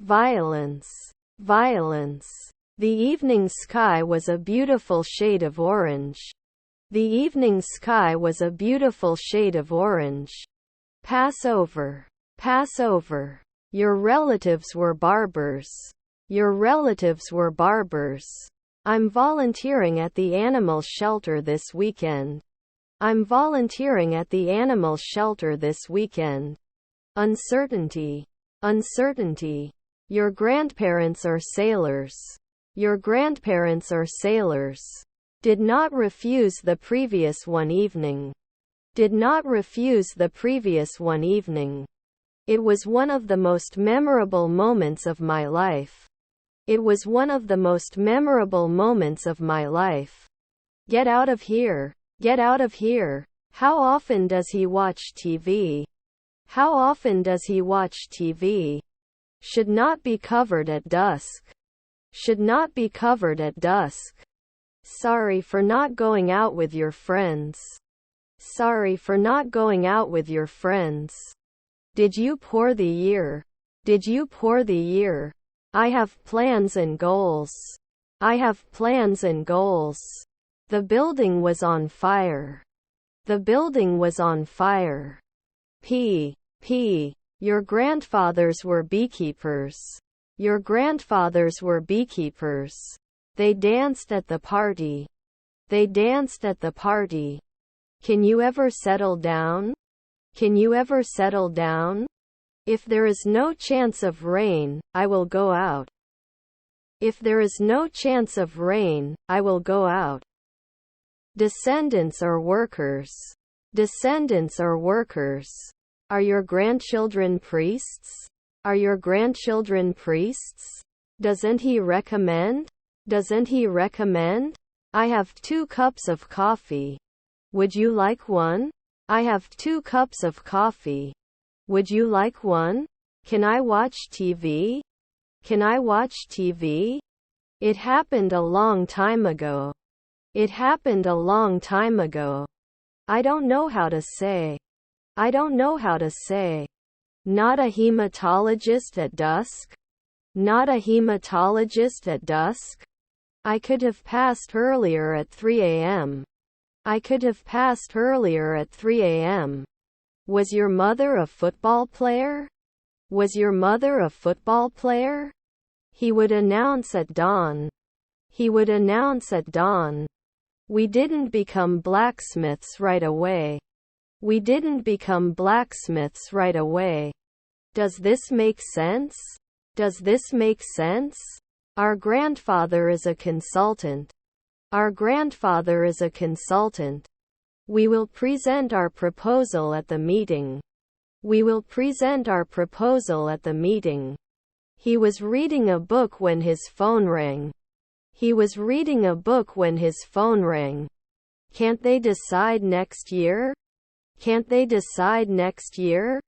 violence, violence. The evening sky was a beautiful shade of orange. The evening sky was a beautiful shade of orange. Passover, Passover. Your relatives were barbers. Your relatives were barbers. I'm volunteering at the animal shelter this weekend. I'm volunteering at the animal shelter this weekend. Uncertainty, uncertainty. Your grandparents are sailors. Your grandparents are sailors. Did not refuse the previous one evening. Did not refuse the previous one evening. It was one of the most memorable moments of my life. It was one of the most memorable moments of my life. Get out of here. Get out of here. How often does he watch TV? How often does he watch TV? Should not be covered at dusk. Should not be covered at dusk. Sorry for not going out with your friends. Sorry for not going out with your friends. Did you pour the year? Did you pour the year? I have plans and goals. I have plans and goals. The building was on fire. The building was on fire. P. Your grandfathers were beekeepers. Your grandfathers were beekeepers. They danced at the party. They danced at the party. Can you ever settle down? Can you ever settle down? If there is no chance of rain, I will go out. If there is no chance of rain, I will go out. Descendants are workers. Descendants are workers. Are your grandchildren priests? Are your grandchildren priests? Doesn't he recommend? Doesn't he recommend? I have 2 cups of coffee. Would you like one? I have 2 cups of coffee. Would you like one? Can I watch TV? Can I watch TV? It happened a long time ago. It happened a long time ago. I don't know how to say. I don't know how to say. Not a hematologist at dusk? Not a hematologist at dusk? I could have passed earlier at 3 a.m. I could have passed earlier at 3 a.m. Was your mother a football player? Was your mother a football player? He would announce at dawn. He would announce at dawn. We didn't become blacksmiths right away. We didn't become blacksmiths right away. Does this make sense? Does this make sense? Our grandfather is a consultant. Our grandfather is a consultant. We will present our proposal at the meeting. We will present our proposal at the meeting. He was reading a book when his phone rang. He was reading a book when his phone rang. Can't they decide next year? Can't they decide next year?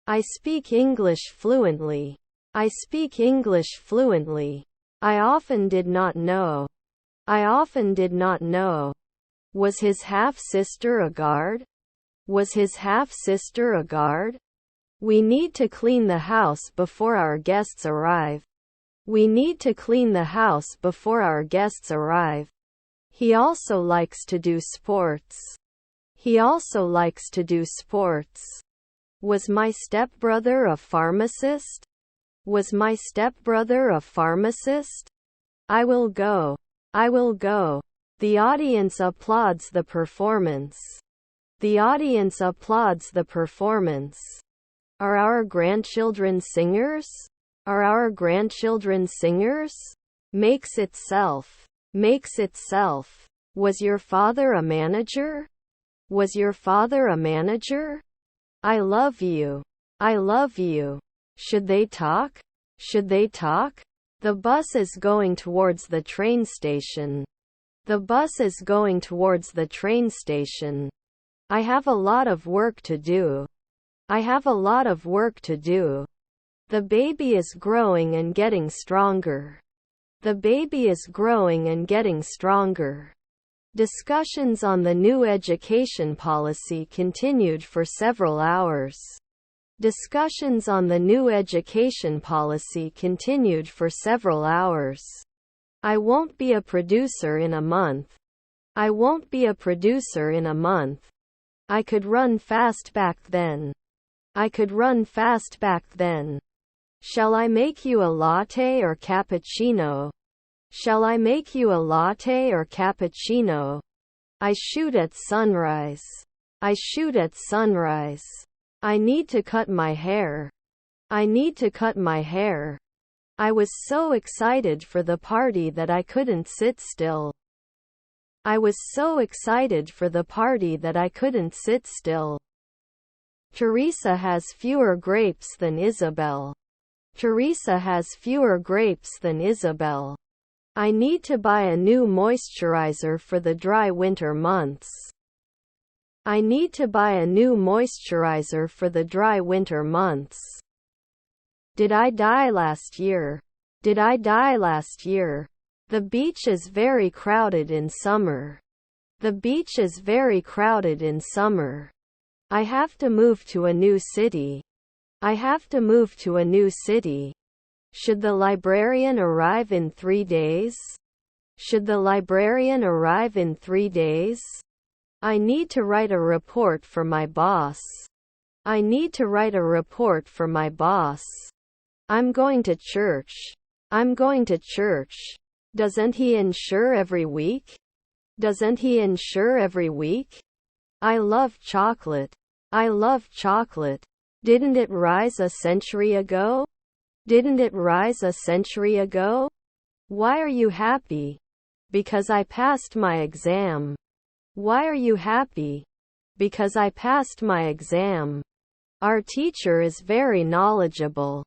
I speak English fluently. I speak English fluently. I often did not know. I often did not know. Was his half-sister a guard? Was his half-sister a guard? We need to clean the house before our guests arrive. We need to clean the house before our guests arrive. He also likes to do sports. He also likes to do sports. Was my stepbrother a pharmacist? Was my stepbrother a pharmacist? I will go. I will go. The audience applauds the performance. The audience applauds the performance. Are our grandchildren singers? Are our grandchildren singers? Makes itself. Makes itself. Was your father a manager? Was your father a manager? I love you. I love you. Should they talk? Should they talk? The bus is going towards the train station. The bus is going towards the train station. I have a lot of work to do. I have a lot of work to do. The baby is growing and getting stronger. The baby is growing and getting stronger. Discussions on the new education policy continued for several hours. Discussions on the new education policy continued for several hours. I won't be a producer in a month. I won't be a producer in a month. I could run fast back then. I could run fast back then. Shall I make you a latte or cappuccino? Shall I make you a latte or cappuccino? I shoot at sunrise. I shoot at sunrise. I need to cut my hair. I need to cut my hair. I was so excited for the party that I couldn't sit still. I was so excited for the party that I couldn't sit still. Teresa has fewer grapes than Isabel. Teresa has fewer grapes than Isabel. I need to buy a new moisturizer for the dry winter months. I need to buy a new moisturizer for the dry winter months. Did I die last year? Did I die last year? The beach is very crowded in summer. The beach is very crowded in summer. I have to move to a new city. I have to move to a new city. Should the librarian arrive in 3 days? Should the librarian arrive in 3 days? I need to write a report for my boss. I need to write a report for my boss. I'm going to church. I'm going to church. Doesn't he insure every week? Doesn't he insure every week? I love chocolate. I love chocolate. Didn't it rise a century ago? Didn't it rise a century ago? Why are you happy? Because I passed my exam. Why are you happy? Because I passed my exam. Our teacher is very knowledgeable.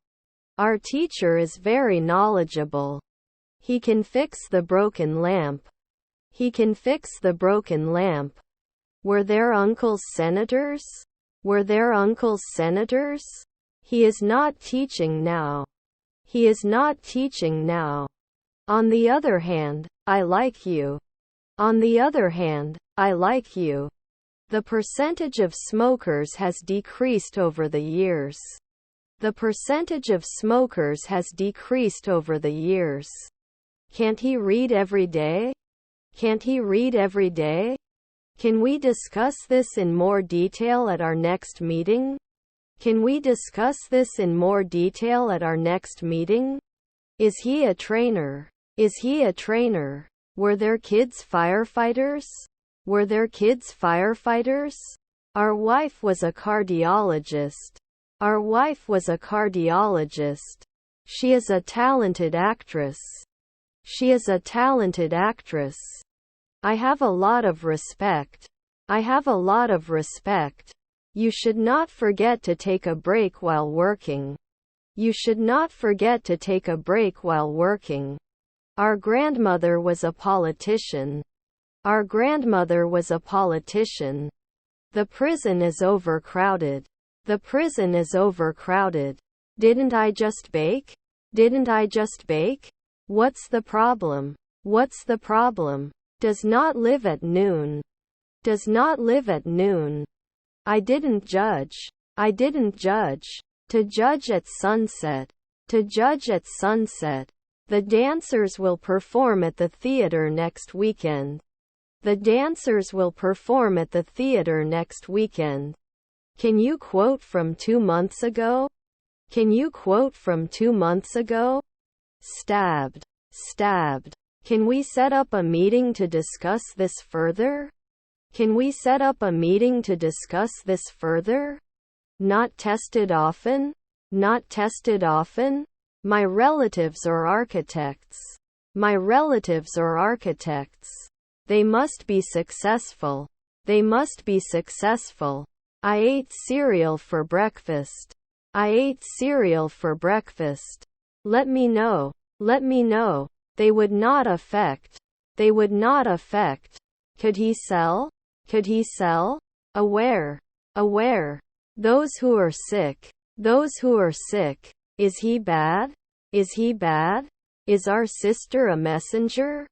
Our teacher is very knowledgeable. He can fix the broken lamp. He can fix the broken lamp. Were there uncles senators? Were there uncles senators? He is not teaching now. He is not teaching now. On the other hand, I like you. On the other hand, I like you. The percentage of smokers has decreased over the years. The percentage of smokers has decreased over the years. Can't he read every day? Can't he read every day? Can we discuss this in more detail at our next meeting? Can we discuss this in more detail at our next meeting? Is he a trainer? Is he a trainer? Were there kids firefighters? Were there kids firefighters? Our wife was a cardiologist. Our wife was a cardiologist. She is a talented actress. She is a talented actress. I have a lot of respect. I have a lot of respect. You should not forget to take a break while working. You should not forget to take a break while working. Our grandmother was a politician. Our grandmother was a politician. The prison is overcrowded. The prison is overcrowded. Didn't I just bake? Didn't I just bake? What's the problem? What's the problem? Does not live at noon. Does not live at noon. I didn't judge. I didn't judge. To judge at sunset. To judge at sunset. The dancers will perform at the theater next weekend. The dancers will perform at the theater next weekend. Can you quote from 2 months ago? Can you quote from 2 months ago? Stabbed. Stabbed. Can we set up a meeting to discuss this further? Can we set up a meeting to discuss this further? Not tested often? Not tested often? My relatives are architects. My relatives are architects. They must be successful. They must be successful. I ate cereal for breakfast. I ate cereal for breakfast. Let me know. Let me know. They would not affect. They would not affect. Could he sell? Could he sell? Aware. Aware. Those who are sick. Those who are sick. Is he bad? Is he bad? Is our sister a messenger?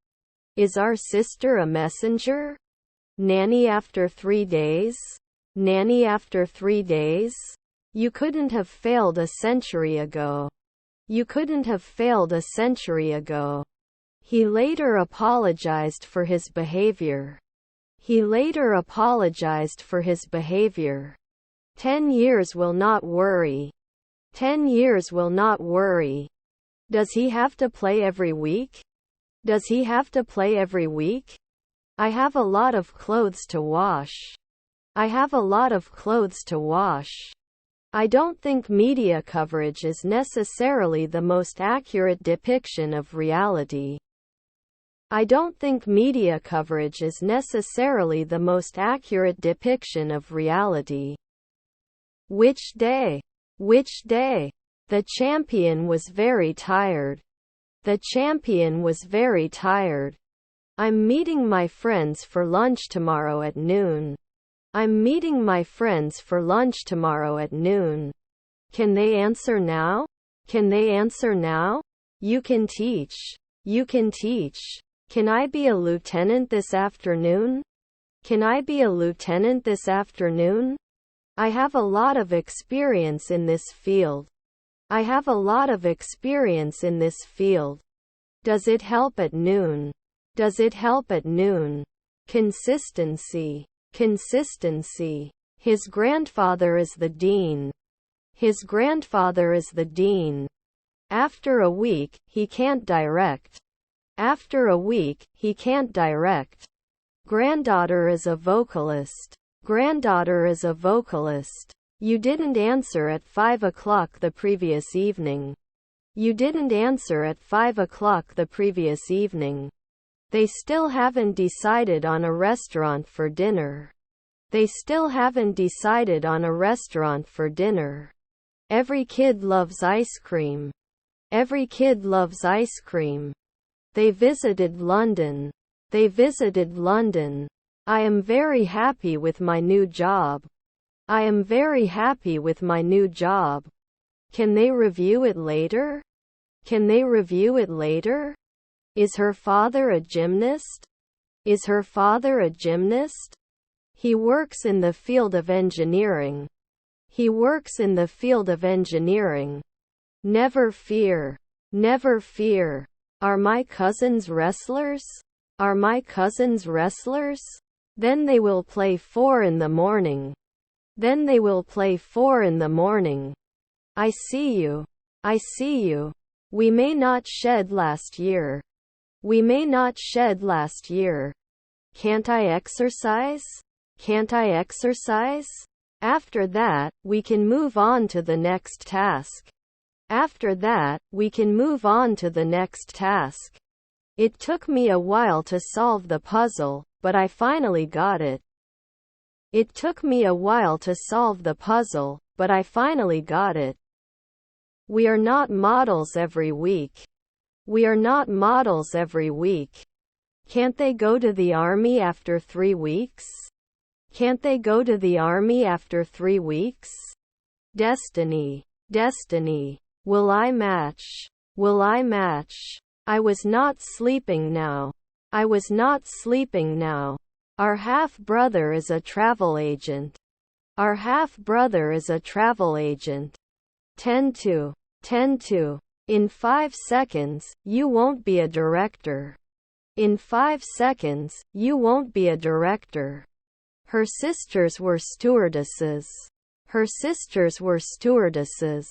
Is our sister a messenger? Nanny after 3 days? Nanny after 3 days? You couldn't have failed a century ago. You couldn't have failed a century ago. He later apologized for his behavior. He later apologized for his behavior. 10 years will not worry. 10 years will not worry. Does he have to play every week? Does he have to play every week? I have a lot of clothes to wash. I have a lot of clothes to wash. I don't think media coverage is necessarily the most accurate depiction of reality. I don't think media coverage is necessarily the most accurate depiction of reality. Which day? Which day? The champion was very tired. The champion was very tired. I'm meeting my friends for lunch tomorrow at noon. I'm meeting my friends for lunch tomorrow at noon. Can they answer now? Can they answer now? You can teach. You can teach. Can I be a lieutenant this afternoon? Can I be a lieutenant this afternoon? I have a lot of experience in this field. I have a lot of experience in this field. Does it help at noon? Does it help at noon? Consistency. Consistency. His grandfather is the dean. His grandfather is the dean. After a week, he can't direct. After a week, he can't direct. Granddaughter is a vocalist. Granddaughter is a vocalist. You didn't answer at 5 o'clock the previous evening. You didn't answer at 5 o'clock the previous evening. They still haven't decided on a restaurant for dinner. They still haven't decided on a restaurant for dinner. Every kid loves ice cream. Every kid loves ice cream. They visited London. They visited London. I am very happy with my new job. I am very happy with my new job. Can they review it later? Can they review it later? Is her father a gymnast? Is her father a gymnast? He works in the field of engineering. He works in the field of engineering. Never fear. Never fear. Are my cousins wrestlers? Are my cousins wrestlers? Then they will play 4 in the morning. Then they will play 4 in the morning. I see you. I see you. We may not shed last year. We may not shed last year. Can't I exercise? Can't I exercise? After that, we can move on to the next task. After that, we can move on to the next task. It took me a while to solve the puzzle, but I finally got it. It took me a while to solve the puzzle, but I finally got it. We are not models every week. We are not models every week. Can't they go to the army after 3 weeks? Can't they go to the army after 3 weeks? Destiny. Destiny. Will I match? Will I match? I was not sleeping now. I was not sleeping now. Our half-brother is a travel agent. Our half-brother is a travel agent. 10 to. In 5 seconds, you won't be a director. In 5 seconds, you won't be a director. Her sisters were stewardesses. Her sisters were stewardesses.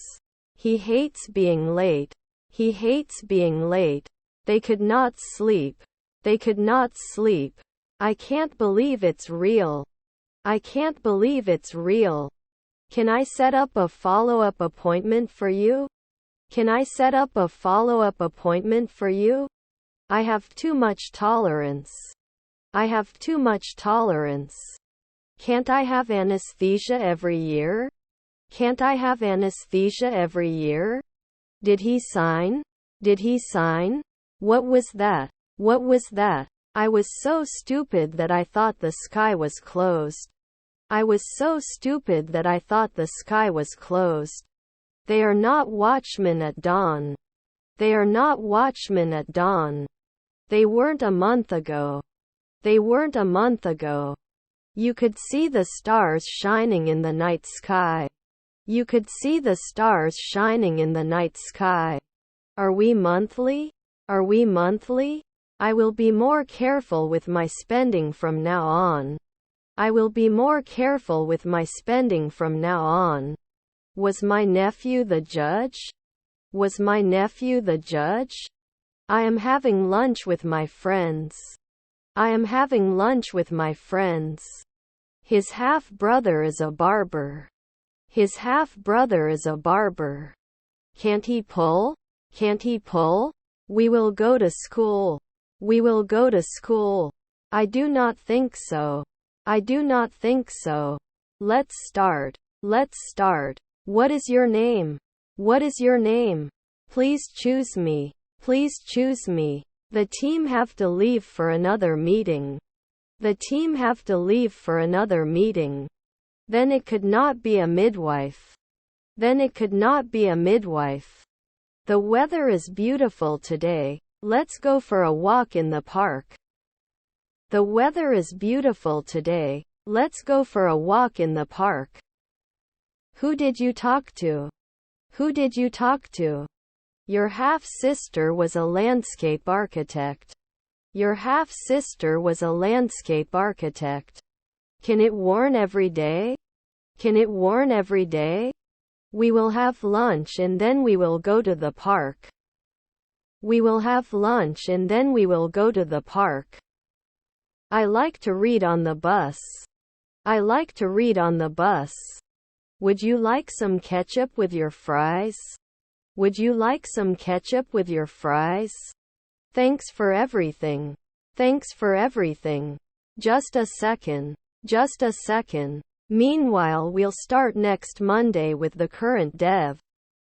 He hates being late. He hates being late. They could not sleep. They could not sleep. I can't believe it's real. I can't believe it's real. Can I set up a follow-up appointment for you? Can I set up a follow-up appointment for you? I have too much tolerance. I have too much tolerance. Can't I have anesthesia every year? Can't I have anesthesia every year? Did he sign? Did he sign? What was that? What was that? I was so stupid that I thought the sky was closed. I was so stupid that I thought the sky was closed. They are not watchmen at dawn. They are not watchmen at dawn. They weren't a month ago. They weren't a month ago. You could see the stars shining in the night sky. You could see the stars shining in the night sky. Are we monthly? Are we monthly? I will be more careful with my spending from now on. I will be more careful with my spending from now on. Was my nephew the judge? Was my nephew the judge? I am having lunch with my friends. I am having lunch with my friends. His half-brother is a barber. His half-brother is a barber. Can't he pull? Can't he pull? We will go to school. We will go to school. I do not think so. I do not think so. Let's start. Let's start. What is your name? What is your name? Please choose me. Please choose me. The team have to leave for another meeting. The team have to leave for another meeting. Then it could not be a midwife. Then it could not be a midwife. The weather is beautiful today. Let's go for a walk in the park. The weather is beautiful today. Let's go for a walk in the park. Who did you talk to? Who did you talk to? Your half-sister was a landscape architect. Your half-sister was a landscape architect. Can it warn every day? Can it warn every day? We will have lunch and then we will go to the park. We will have lunch and then we will go to the park. I like to read on the bus. I like to read on the bus. Would you like some ketchup with your fries? Would you like some ketchup with your fries? Thanks for everything. Thanks for everything. Just a second. Just a second. Meanwhile, we'll start next Monday with the current dev.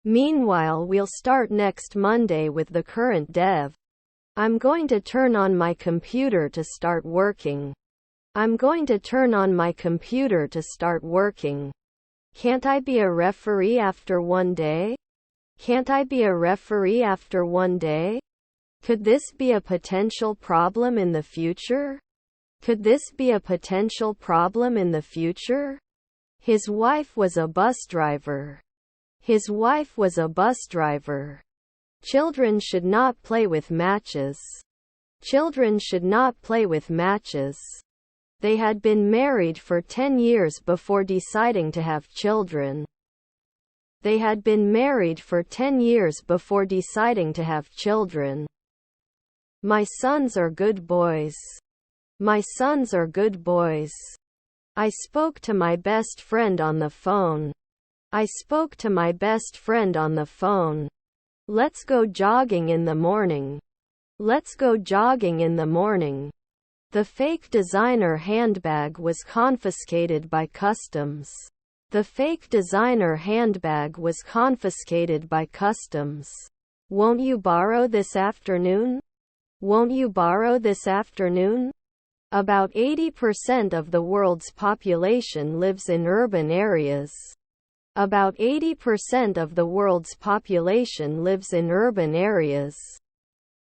Meanwhile, we'll start next Monday with the current dev. I'm going to turn on my computer to start working. I'm going to turn on my computer to start working. Can't I be a referee after one day? Can't I be a referee after one day? Could this be a potential problem in the future? Could this be a potential problem in the future? His wife was a bus driver. His wife was a bus driver. Children should not play with matches. Children should not play with matches. They had been married for 10 years before deciding to have children. They had been married for 10 years before deciding to have children. My sons are good boys. My sons are good boys. I spoke to my best friend on the phone. I spoke to my best friend on the phone. Let's go jogging in the morning. Let's go jogging in the morning. The fake designer handbag was confiscated by customs. The fake designer handbag was confiscated by customs. Won't you borrow this afternoon? Won't you borrow this afternoon? About 80% of the world's population lives in urban areas. About 80% of the world's population lives in urban areas.